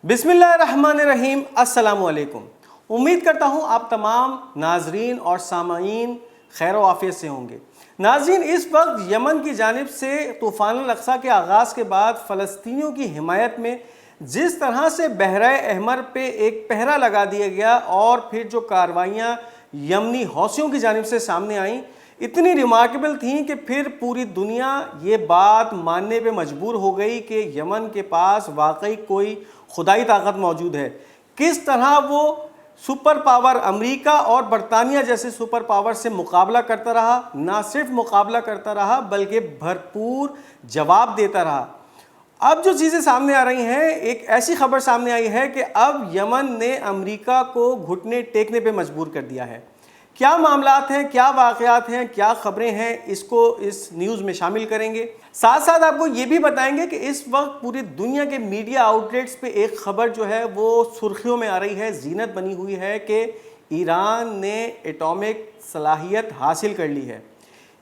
بسم اللہ الرحمن الرحیم، السلام علیکم۔ امید کرتا ہوں آپ تمام ناظرین اور سامعین خیر و عافیت سے ہوں گے۔ ناظرین، اس وقت یمن کی جانب سے طوفان الاقصی کے آغاز کے بعد فلسطینیوں کی حمایت میں جس طرح سے بحیرہ احمر پہ ایک پہرہ لگا دیا گیا اور پھر جو کارروائیاں یمنی حوثیوں کی جانب سے سامنے آئیں اتنی ریمارکیبل تھیں کہ پھر پوری دنیا یہ بات ماننے پہ مجبور ہو گئی کہ یمن کے پاس واقعی کوئی خدائی طاقت موجود ہے۔ کس طرح وہ سپر پاور امریکہ اور برطانیہ جیسے سپر پاور سے مقابلہ کرتا رہا، نہ صرف مقابلہ کرتا رہا بلکہ بھرپور جواب دیتا رہا۔ اب جو چیزیں سامنے آ رہی ہیں، ایک ایسی خبر سامنے آئی ہے کہ اب یمن نے امریکہ کو گھٹنے ٹیکنے پہ مجبور کر دیا ہے۔ کیا معاملات ہیں، کیا واقعات ہیں، کیا خبریں ہیں، اس کو اس نیوز میں شامل کریں گے۔ ساتھ ساتھ آپ کو یہ بھی بتائیں گے کہ اس وقت پوری دنیا کے میڈیا آؤٹ لیٹس پہ ایک خبر جو ہے وہ سرخیوں میں آ رہی ہے، زینت بنی ہوئی ہے کہ ایران نے ایٹامک صلاحیت حاصل کر لی ہے۔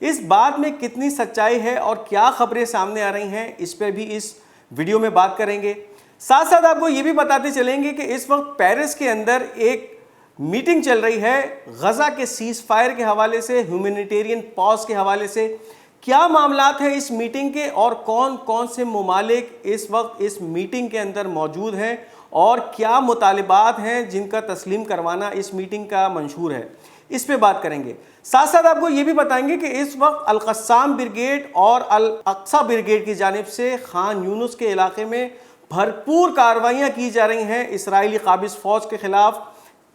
اس بات میں کتنی سچائی ہے اور کیا خبریں سامنے آ رہی ہیں، اس پہ بھی اس ویڈیو میں بات کریں گے۔ ساتھ ساتھ آپ کو یہ بھی بتاتے چلیں گے کہ اس وقت پیرس کے اندر ایک میٹنگ چل رہی ہے غزہ کے سیز فائر کے حوالے سے، ہیومینیٹیرین پاز کے حوالے سے۔ کیا معاملات ہیں اس میٹنگ کے اور کون کون سے ممالک اس وقت اس میٹنگ کے اندر موجود ہیں اور کیا مطالبات ہیں جن کا تسلیم کروانا اس میٹنگ کا منشور ہے، اس پہ بات کریں گے۔ ساتھ ساتھ آپ کو یہ بھی بتائیں گے کہ اس وقت القسام بریگیڈ اور الاقصی بریگیڈ کی جانب سے خان یونس کے علاقے میں بھرپور کارروائیاں کی جا رہی ہیں اسرائیلی قابض فوج کے خلاف۔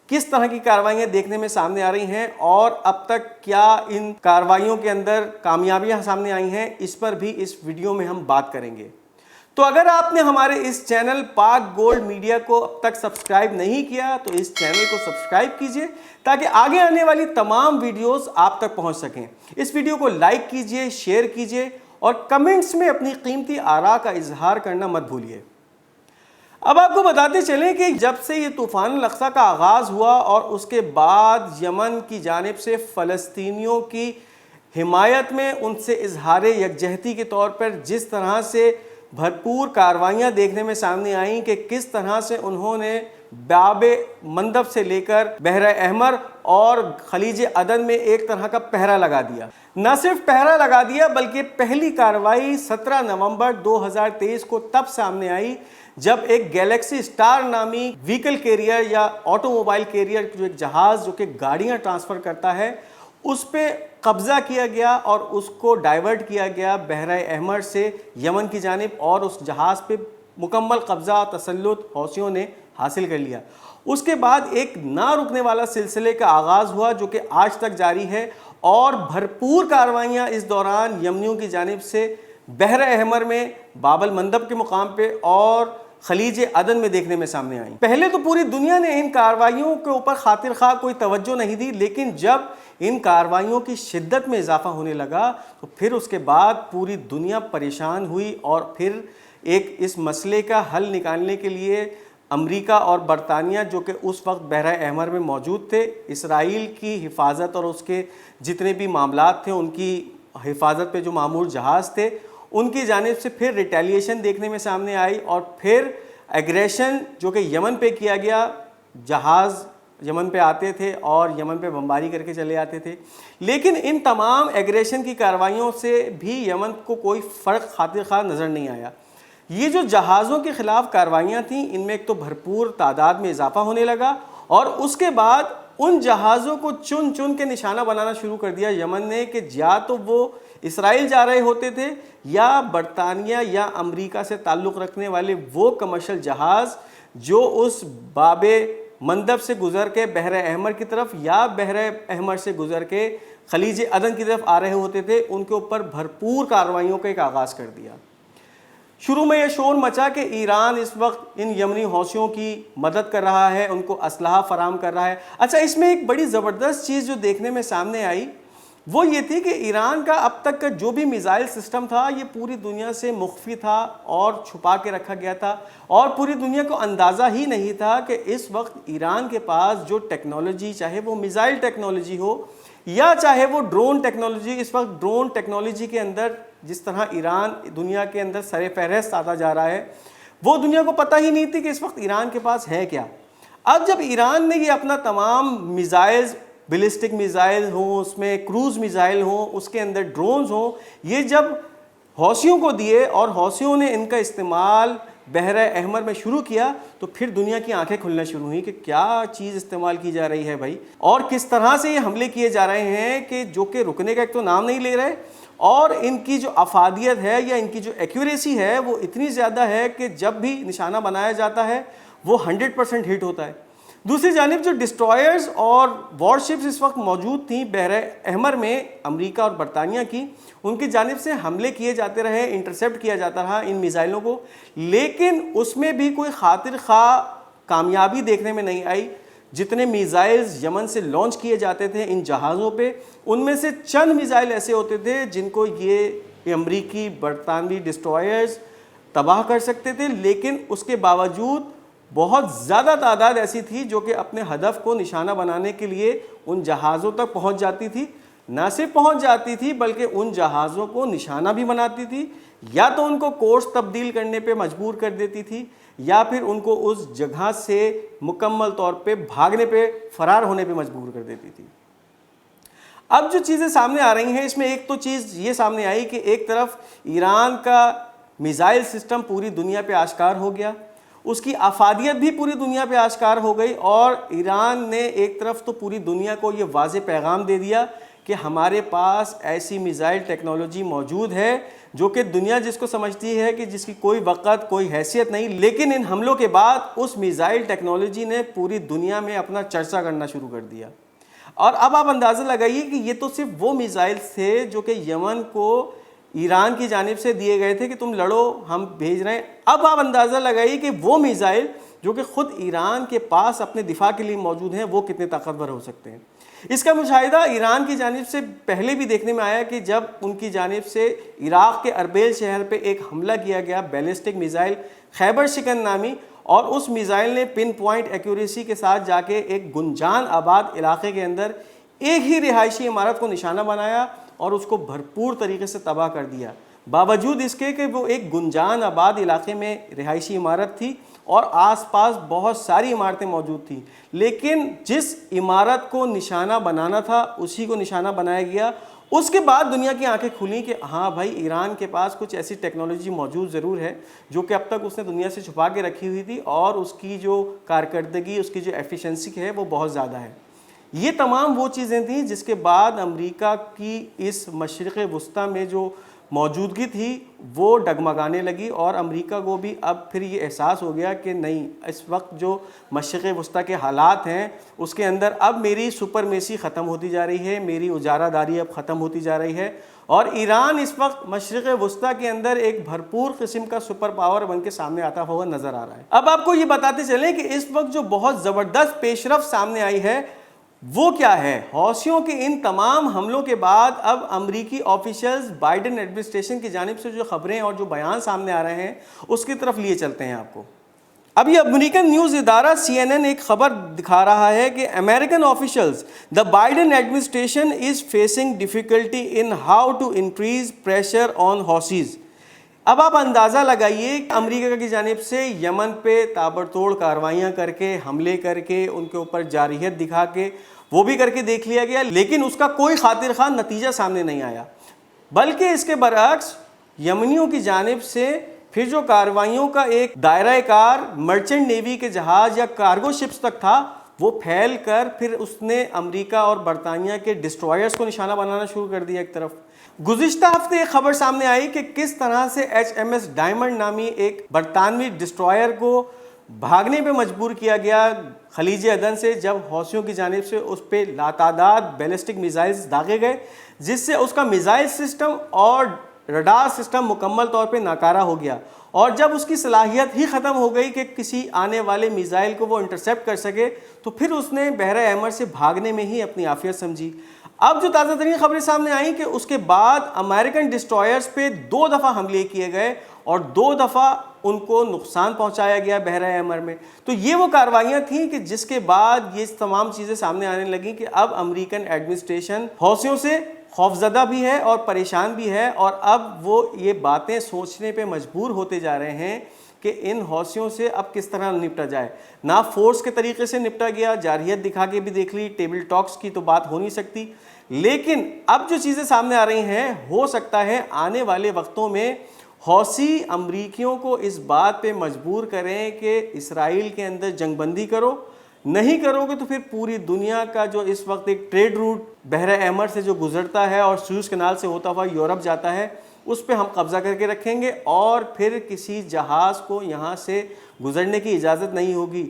کس طرح کی کارروائیاں دیکھنے میں سامنے آ رہی ہیں اور اب تک کیا ان کارروائیوں کے اندر کامیابیاں سامنے آئی ہیں، اس پر بھی اس ویڈیو میں ہم بات کریں گے۔ تو اگر آپ نے ہمارے اس چینل پاک گولڈ میڈیا کو اب تک سبسکرائب نہیں کیا تو اس چینل کو سبسکرائب کیجئے تاکہ آگے آنے والی تمام ویڈیوز آپ تک پہنچ سکیں۔ اس ویڈیو کو لائک کیجئے، شیئر کیجئے اور کمنٹس میں اپنی قیمتی آراء کا اظہار کرنا مت بھولیے۔ اب آپ کو بتاتے چلیں کہ جب سے یہ طوفان الاقصی کا آغاز ہوا اور اس کے بعد یمن کی جانب سے فلسطینیوں کی حمایت میں ان سے اظہار یکجہتی کے طور پر جس طرح سے بھرپور کارروائیاں دیکھنے میں سامنے آئیں کہ کس طرح سے انہوں نے باب مندب سے لے کر بحیرہ احمر اور خلیج عدن میں ایک طرح کا پہرہ لگا دیا۔ نہ صرف پہرہ لگا دیا بلکہ پہلی کارروائی 17 نومبر 2023 کو تب سامنے آئی جب ایک گیلیکسی اسٹار نامی وہیکل کیریئر یا آٹو موبائل کیریئر جو ایک جہاز جو کہ گاڑیاں ٹرانسفر کرتا ہے اس پہ قبضہ کیا گیا اور اس کو ڈائیورٹ کیا گیا بحیرہ احمر سے یمن کی جانب، اور اس جہاز پہ مکمل قبضہ تسلط حوثیوں نے حاصل کر لیا۔ اس کے بعد ایک نہ رکنے والا سلسلے کا آغاز ہوا جو کہ آج تک جاری ہے اور بھرپور کارروائیاں اس دوران یمنیوں کی جانب سے بحیرہ احمر میں باب المندب کے مقام پہ اور خلیج عدن میں دیکھنے میں سامنے آئیں۔ پہلے تو پوری دنیا نے ان کارروائیوں کے اوپر خاطر خواہ کوئی توجہ نہیں دی، لیکن جب ان کارروائیوں کی شدت میں اضافہ ہونے لگا تو پھر اس کے بعد پوری دنیا پریشان ہوئی اور پھر ایک اس مسئلے کا حل نکالنے کے لیے امریکہ اور برطانیہ جو کہ اس وقت بحیرہ احمر میں موجود تھے، اسرائیل کی حفاظت اور اس کے جتنے بھی معاملات تھے ان کی حفاظت پہ جو معمور جہاز تھے ان کی جانب سے پھر ریٹیلیشن دیکھنے میں سامنے آئی اور پھر ایگریشن جو کہ یمن پہ کیا گیا۔ جہاز یمن پہ آتے تھے اور یمن پہ بمباری کر کے چلے آتے تھے، لیکن ان تمام ایگریشن کی کارروائیوں سے بھی یمن کو کوئی فرق خاطر خواہ نظر نہیں آیا۔ یہ جو جہازوں کے خلاف کارروائیاں تھیں ان میں ایک تو بھرپور تعداد میں اضافہ ہونے لگا اور اس کے بعد ان جہازوں کو چن چن کے نشانہ بنانا شروع کر دیا یمن نے کہ یا تو وہ اسرائیل جا رہے ہوتے تھے یا برطانیہ یا امریکہ سے تعلق رکھنے والے وہ کمرشل جہاز جو اس باب مندب سے گزر کے بحیرہ احمر کی طرف یا بحیرہ احمر سے گزر کے خلیج عدن کی طرف آ رہے ہوتے تھے ان کے اوپر بھرپور کارروائیوں کا ایک آغاز کر دیا۔ شروع میں یہ شور مچا کہ ایران اس وقت ان یمنی حوثیوں کی مدد کر رہا ہے، ان کو اسلحہ فراہم کر رہا ہے۔ اچھا، اس میں ایک بڑی زبردست چیز جو دیکھنے میں سامنے آئی وہ یہ تھی کہ ایران کا اب تک کا جو بھی میزائل سسٹم تھا یہ پوری دنیا سے مخفی تھا اور چھپا کے رکھا گیا تھا اور پوری دنیا کو اندازہ ہی نہیں تھا کہ اس وقت ایران کے پاس جو ٹیکنالوجی، چاہے وہ میزائل ٹیکنالوجی ہو یا چاہے وہ ڈرون ٹیکنالوجی، اس وقت ڈرون ٹیکنالوجی کے اندر جس طرح ایران دنیا کے اندر سر فہرست آتا جا رہا ہے، وہ دنیا کو پتہ ہی نہیں تھی کہ اس وقت ایران کے پاس ہے کیا۔ اب جب ایران نے یہ اپنا تمام میزائلز، بیلسٹک میزائل ہوں، اس میں کروز میزائل ہوں، اس کے اندر ڈرونز ہوں، یہ جب حوثیوں کو دیے اور حوثیوں نے ان کا استعمال بحر احمر میں شروع کیا، تو پھر دنیا کی آنکھیں کھلنا شروع ہوئیں کہ کیا چیز استعمال کی جا رہی ہے بھائی، اور کس طرح سے یہ حملے کیے جا رہے ہیں کہ جو کہ رکنے کا ایک تو نام نہیں لے رہے، اور ان کی جو افادیت ہے یا ان کی جو ایکوریسی ہے وہ اتنی زیادہ ہے کہ جب بھی نشانہ بنایا جاتا ہے وہ 100% ہٹ ہوتا ہے۔ دوسری جانب جو ڈسٹرائرز اور وار شپس اس وقت موجود تھیں بحر احمر میں امریکہ اور برطانیہ کی، ان کی جانب سے حملے کیے جاتے رہے، انٹرسیپٹ کیا جاتا رہا ان میزائلوں کو، لیکن اس میں بھی کوئی خاطر خواہ کامیابی دیکھنے میں نہیں آئی۔ جتنے میزائلز یمن سے لانچ کیے جاتے تھے ان جہازوں پہ، ان میں سے چند میزائل ایسے ہوتے تھے جن کو یہ امریکی برطانوی ڈسٹرائرز تباہ کر سکتے تھے، لیکن اس کے باوجود بہت زیادہ تعداد ایسی تھی جو کہ اپنے ہدف کو نشانہ بنانے کے لیے ان جہازوں تک پہنچ جاتی تھی، نہ صرف پہنچ جاتی تھی بلکہ ان جہازوں کو نشانہ بھی بناتی تھی، یا تو ان کو کورس تبدیل کرنے پہ مجبور کر دیتی تھی، یا پھر ان کو اس جگہ سے مکمل طور پہ بھاگنے پہ، فرار ہونے پہ مجبور کر دیتی تھی۔ اب جو چیزیں سامنے آ رہی ہیں اس میں ایک تو چیز یہ سامنے آئی کہ ایک طرف ایران کا میزائل سسٹم پوری دنیا پہ آشکار ہو گیا، اس کی افادیت بھی پوری دنیا پہ آشکار ہو گئی، اور ایران نے ایک طرف تو پوری دنیا کو یہ واضح پیغام دے دیا کہ ہمارے پاس ایسی میزائل ٹیکنالوجی موجود ہے جو کہ دنیا جس کو سمجھتی ہے کہ جس کی کوئی وقت، کوئی حیثیت نہیں، لیکن ان حملوں کے بعد اس میزائل ٹیکنالوجی نے پوری دنیا میں اپنا چرچا کرنا شروع کر دیا۔ اور اب آپ اندازہ لگائیے کہ یہ تو صرف وہ میزائل تھے جو کہ یمن کو ایران کی جانب سے دیے گئے تھے کہ تم لڑو، ہم بھیج رہے ہیں۔ اب آپ اندازہ لگائیے کہ وہ میزائل جو کہ خود ایران کے پاس اپنے دفاع کے لیے موجود ہیں وہ کتنے طاقتور ہو سکتے ہیں۔ اس کا مشاہدہ ایران کی جانب سے پہلے بھی دیکھنے میں آیا کہ جب ان کی جانب سے عراق کے اربیل شہر پہ ایک حملہ کیا گیا بیلسٹک میزائل خیبر شکن نامی، اور اس میزائل نے پن پوائنٹ ایکوریسی کے ساتھ جا کے ایک گنجان آباد علاقے کے اندر ایک ہی رہائشی عمارت کو نشانہ بنایا اور اس کو بھرپور طریقے سے تباہ کر دیا، باوجود اس کے کہ وہ ایک گنجان آباد علاقے میں رہائشی عمارت تھی اور آس پاس بہت ساری عمارتیں موجود تھیں، لیکن جس عمارت کو نشانہ بنانا تھا اسی کو نشانہ بنایا گیا۔ اس کے بعد دنیا کی آنکھیں کھلیں کہ ہاں بھائی ایران کے پاس کچھ ایسی ٹیکنالوجی موجود ضرور ہے جو کہ اب تک اس نے دنیا سے چھپا کے رکھی ہوئی تھی، اور اس کی جو کارکردگی، اس کی جو ایفیشنسی ہے وہ بہت زیادہ ہے۔ یہ تمام وہ چیزیں تھیں جس کے بعد امریکہ کی اس مشرق وسطیٰ میں جو موجودگی تھی وہ ڈگمگانے لگی، اور امریکہ کو بھی اب پھر یہ احساس ہو گیا کہ نہیں، اس وقت جو مشرق وسطیٰ کے حالات ہیں اس کے اندر اب میری سپرمیسی ختم ہوتی جا رہی ہے، میری اجارہ داری اب ختم ہوتی جا رہی ہے، اور ایران اس وقت مشرق وسطیٰ کے اندر ایک بھرپور قسم کا سپر پاور بن کے سامنے آتا ہوا نظر آ رہا ہے۔ اب آپ کو یہ بتاتے چلیں کہ اس وقت جو بہت زبردست پیش رفت سامنے آئی ہے وہ کیا ہے۔ حوثیوں کے ان تمام حملوں کے بعد اب امریکی آفیشلز بائیڈن ایڈمنسٹریشن کی جانب سے جو خبریں اور جو بیان سامنے آ رہے ہیں اس کی طرف لیے چلتے ہیں آپ کو۔ اب یہ امریکن نیوز ادارہ CNN ایک خبر دکھا رہا ہے کہ American officials the Biden administration is facing difficulty in how to increase pressure on Houthis. اب آپ اندازہ لگائیے کہ امریکہ کی جانب سے یمن پہ تابڑتوڑ کارروائیاں کر کے، حملے کر کے، ان کے اوپر جارحیت دکھا کے، وہ بھی کر کے دیکھ لیا گیا، لیکن اس کا کوئی خاطر خواہ نتیجہ سامنے نہیں آیا، بلکہ اس کے برعکس یمنیوں کی جانب سے پھر جو کارروائیوں کا ایک دائرہ کار مرچنٹ نیوی کے جہاز یا کارگو شپس تک تھا وہ پھیل کر پھر اس نے امریکہ اور برطانیہ کے ڈسٹرائرز کو نشانہ بنانا شروع کر دیا ایک طرف۔ گزشتہ ہفتے ایک خبر سامنے آئی کہ کس طرح سے HMS ڈائمنڈ نامی ایک برطانوی ڈسٹرائر کو بھاگنے پہ مجبور کیا گیا خلیج عدن سے، جب حوثیوں کی جانب سے اس پہ لاتعداد بیلسٹک میزائلز داغے گئے، جس سے اس کا میزائل سسٹم اور رڈار سسٹم مکمل طور پہ ناکارہ ہو گیا، اور جب اس کی صلاحیت ہی ختم ہو گئی کہ کسی آنے والے میزائل کو وہ انٹرسیپٹ کر سکے، تو پھر اس نے بحر احمر سے بھاگنے میں ہی اپنی عافیت سمجھی۔ اب جو تازہ ترین خبریں سامنے آئیں کہ اس کے بعد امریکن ڈسٹرائرز پہ 2 دفعہ حملے کیے گئے اور 2 دفعہ ان کو نقصان پہنچایا گیا بحر احمر میں۔ تو یہ وہ کارروائیاں تھیں کہ جس کے بعد یہ تمام چیزیں سامنے آنے لگیں کہ اب امریکن ایڈمنسٹریشن حوثیوں سے خوفزدہ بھی ہے اور پریشان بھی ہے، اور اب وہ یہ باتیں سوچنے پہ مجبور ہوتے جا رہے ہیں کہ ان حوثیوں سے اب کس طرح نپٹا جائے۔ نہ فورس کے طریقے سے نپٹا گیا، جارحیت دکھا کے بھی دیکھ لی، ٹیبل ٹاکس کی تو بات ہو نہیں سکتی، لیکن اب جو چیزیں سامنے آ رہی ہیں، ہو سکتا ہے آنے والے وقتوں میں حوثی امریکیوں کو اس بات پہ مجبور کریں کہ اسرائیل کے اندر جنگ بندی کرو، نہیں کرو گے تو پھر پوری دنیا کا جو اس وقت ایک ٹریڈ روٹ بحر احمر سے جو گزرتا ہے اور سوئز کینال سے ہوتا ہوا یورپ جاتا ہے، اس پہ ہم قبضہ کر کے رکھیں گے، اور پھر کسی جہاز کو یہاں سے گزرنے کی اجازت نہیں ہوگی،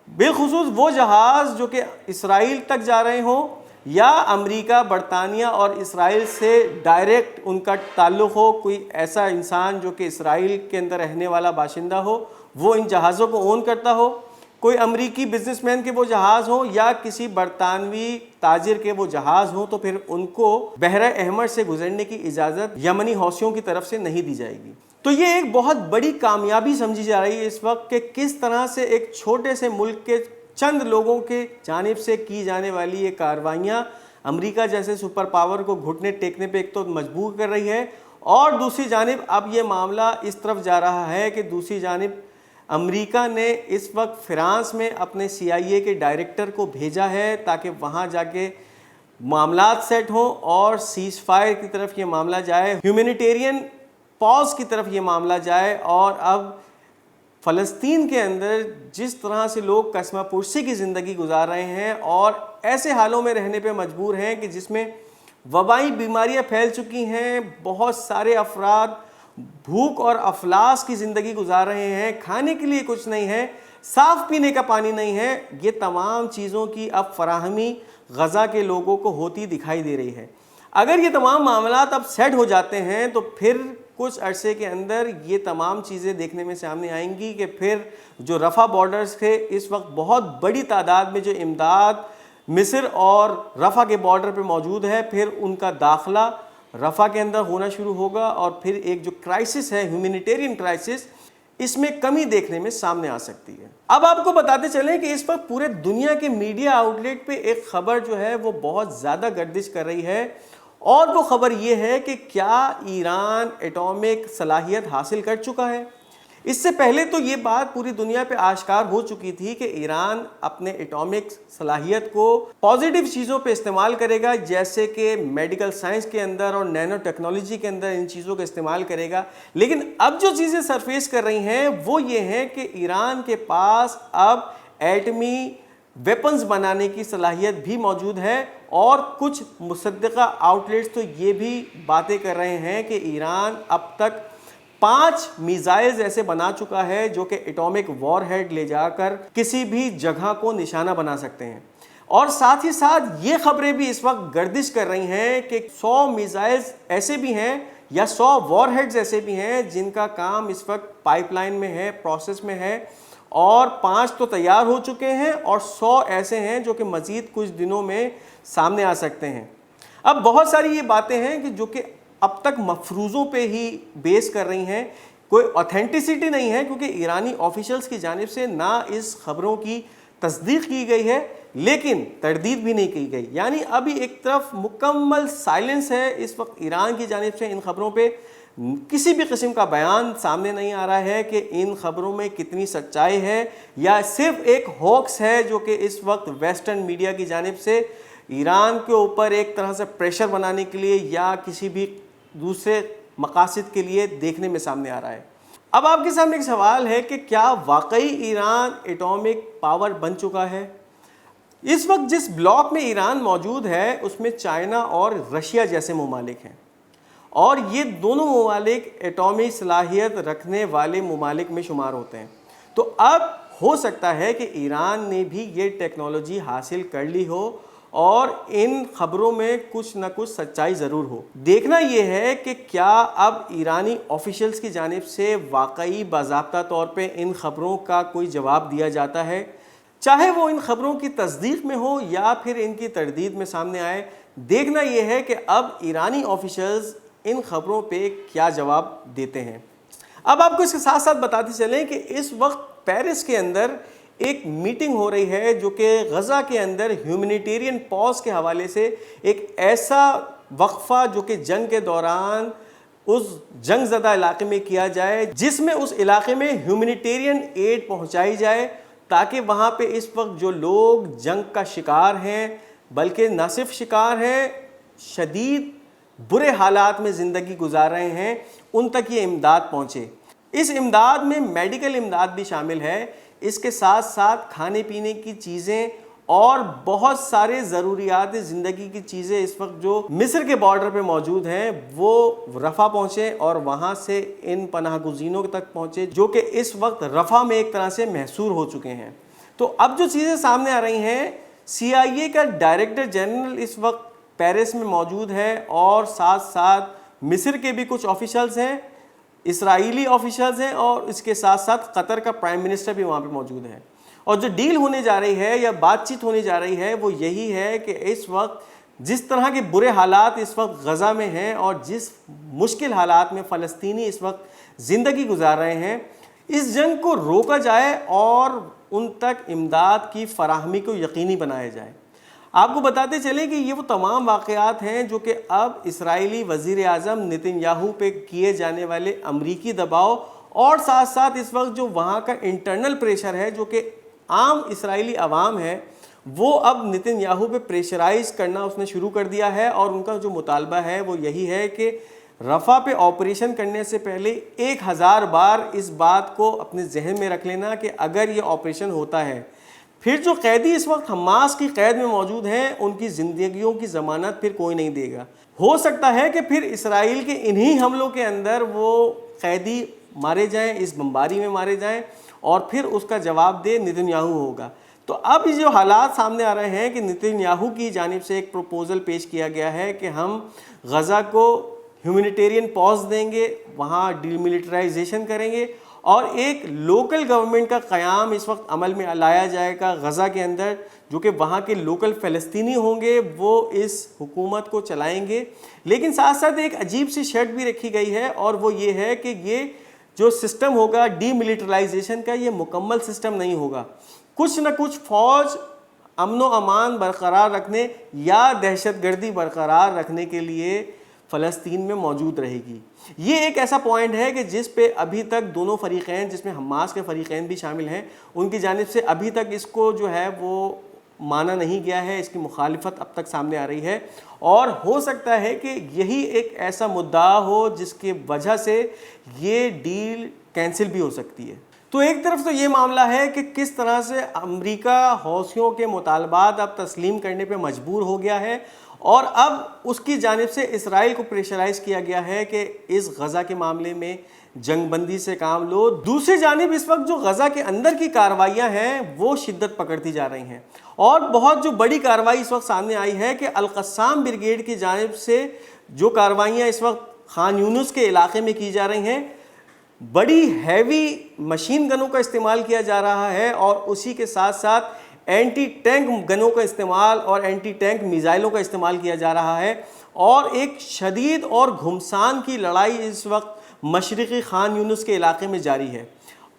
بالخصوص وہ جہاز جو کہ اسرائیل تک جا رہے ہوں یا امریکہ، برطانیہ اور اسرائیل سے ڈائریکٹ ان کا تعلق ہو، کوئی ایسا انسان جو کہ اسرائیل کے اندر رہنے والا باشندہ ہو وہ ان جہازوں کو اون کرتا ہو، کوئی امریکی بزنس مین کے وہ جہاز ہوں یا کسی برطانوی تاجر کے وہ جہاز ہوں، تو پھر ان کو بحر احمر سے گزرنے کی اجازت یمنی حوثیوں کی طرف سے نہیں دی جائے گی۔ تو یہ ایک بہت بڑی کامیابی سمجھی جا رہی ہے اس وقت کہ کس طرح سے ایک چھوٹے سے ملک کے چند لوگوں کے جانب سے کی جانے والی یہ کارروائیاں امریکہ جیسے سپر پاور کو گھٹنے ٹیکنے پہ ایک تو مجبور کر رہی ہے، اور دوسری جانب اب یہ معاملہ اس طرف جا رہا ہے کہ دوسری جانب امریکہ نے اس وقت فرانس میں اپنے CIA کے ڈائریکٹر کو بھیجا ہے تاکہ وہاں جا کے معاملات سیٹ ہوں اور سیز فائر کی طرف یہ معاملہ جائے، ہیومینیٹیرین پاز کی طرف یہ معاملہ جائے، اور اب فلسطین کے اندر جس طرح سے لوگ کسمہ پرسی کی زندگی گزار رہے ہیں اور ایسے حالوں میں رہنے پہ مجبور ہیں کہ جس میں وبائی بیماریاں پھیل چکی ہیں، بہت سارے افراد بھوک اور افلاس کی زندگی گزار رہے ہیں، کھانے کے لیے کچھ نہیں ہے، صاف پینے کا پانی نہیں ہے، یہ تمام چیزوں کی اب فراہمی غزہ کے لوگوں کو ہوتی دکھائی دے رہی ہے۔ اگر یہ تمام معاملات اب سیٹ ہو جاتے ہیں تو پھر کچھ عرصے کے اندر یہ تمام چیزیں دیکھنے میں سامنے آئیں گی کہ پھر جو رفح بارڈرز تھے، اس وقت بہت بڑی تعداد میں جو امداد مصر اور رفح کے بارڈر پہ موجود ہے، پھر ان کا داخلہ رفح کے اندر ہونا شروع ہوگا، اور پھر ایک جو کرائسس ہے ہیومینیٹیرین کرائسس، اس میں کمی دیکھنے میں سامنے آ سکتی ہے۔ اب آپ کو بتاتے چلیں کہ اس وقت پورے دنیا کے میڈیا آؤٹ لیٹ پہ ایک خبر جو ہے وہ بہت زیادہ گردش کر رہی ہے، اور وہ خبر یہ ہے کہ کیا ایران ایٹامک صلاحیت حاصل کر چکا ہے؟ اس سے پہلے تو یہ بات پوری دنیا پہ آشکار ہو چکی تھی کہ ایران اپنے ایٹامک صلاحیت کو پازیٹیو چیزوں پہ استعمال کرے گا، جیسے کہ میڈیکل سائنس کے اندر اور نینو ٹیکنالوجی کے اندر ان چیزوں کا استعمال کرے گا، لیکن اب جو چیزیں سرفیس کر رہی ہیں وہ یہ ہیں کہ ایران کے پاس اب ایٹمی ویپنز بنانے کی صلاحیت بھی موجود ہے، اور کچھ مصدقہ آؤٹ لیٹس تو یہ بھی باتیں کر رہے ہیں کہ ایران اب تک 5 میزائلز ایسے بنا چکا ہے جو کہ ایٹامک وار ہیڈ لے جا کر کسی بھی جگہ کو نشانہ بنا سکتے ہیں، اور ساتھ ہی ساتھ یہ خبریں بھی اس وقت گردش کر رہی ہیں کہ 100 میزائلز ایسے بھی ہیں یا 100 وار ہیڈز ایسے بھی ہیں جن کا کام اس وقت پائپ لائن میں ہے، پروسیس میں ہے، اور 5 تو تیار ہو چکے ہیں اور 100 ایسے ہیں جو کہ مزید کچھ دنوں میں سامنے آ سکتے ہیں۔ اب بہت ساری یہ باتیں ہیں کہ جو کہ اب تک مفروضوں پہ ہی بیس کر رہی ہیں، کوئی اوتھینٹسٹی نہیں ہے، کیونکہ ایرانی آفیشلز کی جانب سے نہ اس خبروں کی تصدیق کی گئی ہے لیکن تردید بھی نہیں کی گئی، یعنی ابھی ایک طرف مکمل سائلنس ہے اس وقت ایران کی جانب سے۔ ان خبروں پہ کسی بھی قسم کا بیان سامنے نہیں آ رہا ہے کہ ان خبروں میں کتنی سچائی ہے، یا صرف ایک ہوکس ہے جو کہ اس وقت ویسٹرن میڈیا کی جانب سے ایران کے اوپر ایک طرح سے پریشر بنانے کے لیے یا کسی بھی دوسرے مقاصد کے لیے دیکھنے میں سامنے آ رہا ہے۔ اب آپ کے سامنے ایک سوال ہے کہ کیا واقعی ایران ایٹامک پاور بن چکا ہے؟ اس وقت جس بلاک میں ایران موجود ہے اس میں چائنا اور رشیا جیسے ممالک ہیں، اور یہ دونوں ممالک ایٹامی صلاحیت رکھنے والے ممالک میں شمار ہوتے ہیں۔ تو اب ہو سکتا ہے کہ ایران نے بھی یہ ٹیکنالوجی حاصل کر لی ہو اور ان خبروں میں کچھ نہ کچھ سچائی ضرور ہو۔ دیکھنا یہ ہے کہ کیا اب ایرانی آفیشلز کی جانب سے واقعی باضابطہ طور پہ ان خبروں کا کوئی جواب دیا جاتا ہے، چاہے وہ ان خبروں کی تصدیق میں ہو یا پھر ان کی تردید میں سامنے آئے۔ دیکھنا یہ ہے کہ اب ایرانی آفیشلز ان خبروں پہ کیا جواب دیتے ہیں۔ اب آپ کو اس کے ساتھ ساتھ بتاتے چلیں کہ اس وقت پیرس کے اندر ایک میٹنگ ہو رہی ہے جو کہ غزہ کے اندر ہیومینیٹیرین پاز کے حوالے سے ایک ایسا وقفہ جو کہ جنگ کے دوران اس جنگ زدہ علاقے میں کیا جائے، جس میں اس علاقے میں ہیومینیٹیرین ایڈ پہنچائی جائے، تاکہ وہاں پہ اس وقت جو لوگ جنگ کا شکار ہیں، بلکہ نہ صرف شکار ہیں، شدید برے حالات میں زندگی گزار رہے ہیں، ان تک یہ امداد پہنچے۔ اس امداد میں میڈیکل امداد بھی شامل ہے، اس کے ساتھ ساتھ کھانے پینے کی چیزیں اور بہت سارے ضروریات زندگی کی چیزیں اس وقت جو مصر کے بارڈر پہ موجود ہیں وہ رفح پہنچے اور وہاں سے ان پناہ گزینوں تک پہنچے جو کہ اس وقت رفح میں ایک طرح سے محصور ہو چکے ہیں۔ تو اب جو چیزیں سامنے آ رہی ہیں، سی آئی اے کا ڈائریکٹر جنرل اس وقت پیرس میں موجود ہے اور ساتھ ساتھ مصر کے بھی کچھ آفیشلز ہیں، اسرائیلی آفیشلز ہیں، اور اس کے ساتھ ساتھ قطر کا پرائم منسٹر بھی وہاں پہ موجود ہے۔ اور جو ڈیل ہونے جا رہی ہے یا بات چیت ہونے جا رہی ہے وہ یہی ہے کہ اس وقت جس طرح کے برے حالات اس وقت غزہ میں ہیں اور جس مشکل حالات میں فلسطینی اس وقت زندگی گزار رہے ہیں، اس جنگ کو روکا جائے اور ان تک امداد کی فراہمی کو یقینی بنایا جائے۔ آپ کو بتاتے چلیں کہ یہ وہ تمام واقعات ہیں جو کہ اب اسرائیلی وزیر اعظم نتن یاہو پہ کیے جانے والے امریکی دباؤ اور ساتھ ساتھ اس وقت جو وہاں کا انٹرنل پریشر ہے جو کہ عام اسرائیلی عوام ہے، وہ اب نتن یاہو پہ پریشرائز کرنا اس نے شروع کر دیا ہے، اور ان کا جو مطالبہ ہے وہ یہی ہے کہ رفح پہ آپریشن کرنے سے پہلے 1000 بار اس بات کو اپنے ذہن میں رکھ لینا کہ اگر یہ آپریشن ہوتا ہے، پھر جو قیدی اس وقت حماس کی قید میں موجود ہیں ان کی زندگیوں کی ضمانت پھر کوئی نہیں دے گا۔ ہو سکتا ہے کہ پھر اسرائیل کے انہی حملوں کے اندر وہ قیدی مارے جائیں، اس بمباری میں مارے جائیں، اور پھر اس کا جواب دے نتن یاہو ہوگا۔ تو اب جو حالات سامنے آ رہے ہیں کہ نتن یاہو کی جانب سے ایک پروپوزل پیش کیا گیا ہے کہ ہم غزہ کو ہیومینیٹیرین پاز دیں گے، وہاں ڈی ملٹرائزیشن کریں گے، اور ایک لوکل گورنمنٹ کا قیام اس وقت عمل میں لایا جائے گا غزہ کے اندر، جو کہ وہاں کے لوکل فلسطینی ہوں گے وہ اس حکومت کو چلائیں گے۔ لیکن ساتھ ساتھ ایک عجیب سی شرط بھی رکھی گئی ہے، اور وہ یہ ہے کہ یہ جو سسٹم ہوگا ڈی ملٹرائزیشن کا، یہ مکمل سسٹم نہیں ہوگا، کچھ نہ کچھ فوج امن و امان برقرار رکھنے یا دہشت گردی برقرار رکھنے کے لیے فلسطین میں موجود رہے گی۔ یہ ایک ایسا پوائنٹ ہے کہ جس پہ ابھی تک دونوں فریقین، جس میں حماس کے فریقین بھی شامل ہیں، ان کی جانب سے ابھی تک اس کو جو ہے وہ مانا نہیں گیا ہے، اس کی مخالفت اب تک سامنے آ رہی ہے، اور ہو سکتا ہے کہ یہی ایک ایسا مدعا ہو جس کی وجہ سے یہ ڈیل کینسل بھی ہو سکتی ہے۔ تو ایک طرف تو یہ معاملہ ہے کہ کس طرح سے امریکہ حوثیوں کے مطالبات اب تسلیم کرنے پہ مجبور ہو گیا ہے، اور اب اس کی جانب سے اسرائیل کو پریشرائز کیا گیا ہے کہ اس غزہ کے معاملے میں جنگ بندی سے کام لو۔ دوسری جانب اس وقت جو غزہ کے اندر کی کارروائیاں ہیں وہ شدت پکڑتی جا رہی ہیں، اور بہت جو بڑی کارروائی اس وقت سامنے آئی ہے کہ القسام بریگیڈ کی جانب سے جو کارروائیاں اس وقت خان یونس کے علاقے میں کی جا رہی ہیں، بڑی ہیوی مشین گنوں کا استعمال کیا جا رہا ہے، اور اسی کے ساتھ ساتھ اینٹی ٹینک گنوں کا استعمال اور اینٹی ٹینک میزائلوں کا استعمال کیا جا رہا ہے، اور ایک شدید اور گھمسان کی لڑائی اس وقت مشرقی خان یونس کے علاقے میں جاری ہے۔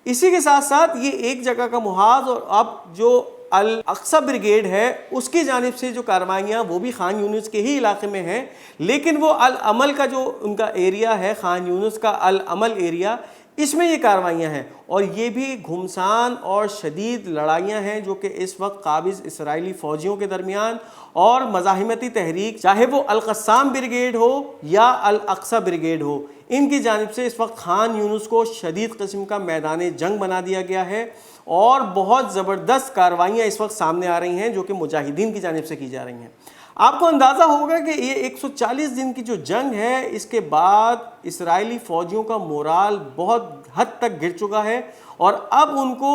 اسی کے ساتھ ساتھ یہ ایک جگہ کا محاذ، اور اب جو الاقصی بریگیڈ ہے اس کی جانب سے جو کارروائیاں وہ بھی خان یونس کے ہی علاقے میں ہیں، لیکن وہ العمل کا جو ان کا ایریا ہے، خان یونس کا العمل ایریا، اس میں یہ کارروائیاں ہیں، اور یہ بھی گھمسان اور شدید لڑائیاں ہیں جو کہ اس وقت قابض اسرائیلی فوجیوں کے درمیان اور مزاحمتی تحریک، چاہے وہ القسام بریگیڈ ہو یا الاقصی بریگیڈ ہو، ان کی جانب سے اس وقت خان یونس کو شدید قسم کا میدان جنگ بنا دیا گیا ہے، اور بہت زبردست کارروائیاں اس وقت سامنے آ رہی ہیں جو کہ مجاہدین کی جانب سے کی جا رہی ہیں۔ آپ کو اندازہ ہوگا کہ یہ 140 دن کی جو جنگ ہے، اس کے بعد اسرائیلی فوجیوں کا مورال بہت حد تک گر چکا ہے، اور اب ان کو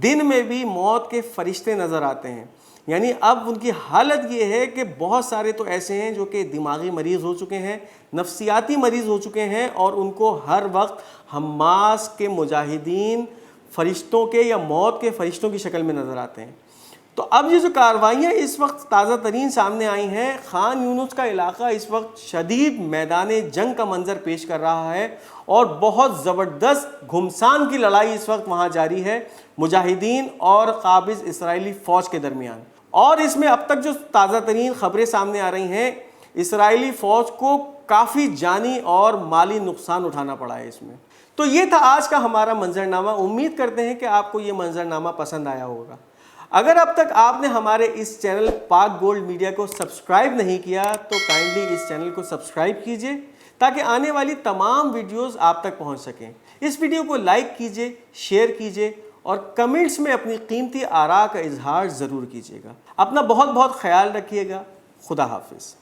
دن میں بھی موت کے فرشتے نظر آتے ہیں۔ یعنی اب ان کی حالت یہ ہے کہ بہت سارے تو ایسے ہیں جو کہ دماغی مریض ہو چکے ہیں، نفسیاتی مریض ہو چکے ہیں، اور ان کو ہر وقت حماس کے مجاہدین فرشتوں کے یا موت کے فرشتوں کی شکل میں نظر آتے ہیں۔ تو اب یہ جو کارروائیاں اس وقت تازہ ترین سامنے آئی ہیں، خان یونس کا علاقہ اس وقت شدید میدان جنگ کا منظر پیش کر رہا ہے، اور بہت زبردست گھمسان کی لڑائی اس وقت وہاں جاری ہے مجاہدین اور قابض اسرائیلی فوج کے درمیان۔ اور اس میں اب تک جو تازہ ترین خبریں سامنے آ رہی ہیں اسرائیلی فوج کو کافی جانی اور مالی نقصان اٹھانا پڑا ہے اس میں۔ تو یہ تھا آج کا ہمارا منظرنامہ۔ امید کرتے ہیں کہ آپ کو یہ منظرنامہ پسند آیا ہوگا۔ اگر اب تک آپ نے ہمارے اس چینل پاک گولڈ میڈیا کو سبسکرائب نہیں کیا تو کائنڈلی اس چینل کو سبسکرائب کیجئے تاکہ آنے والی تمام ویڈیوز آپ تک پہنچ سکیں۔ اس ویڈیو کو لائک کیجئے، شیئر کیجئے اور کمنٹس میں اپنی قیمتی آراء کا اظہار ضرور کیجئے گا۔ اپنا بہت بہت خیال رکھیے گا۔ خدا حافظ۔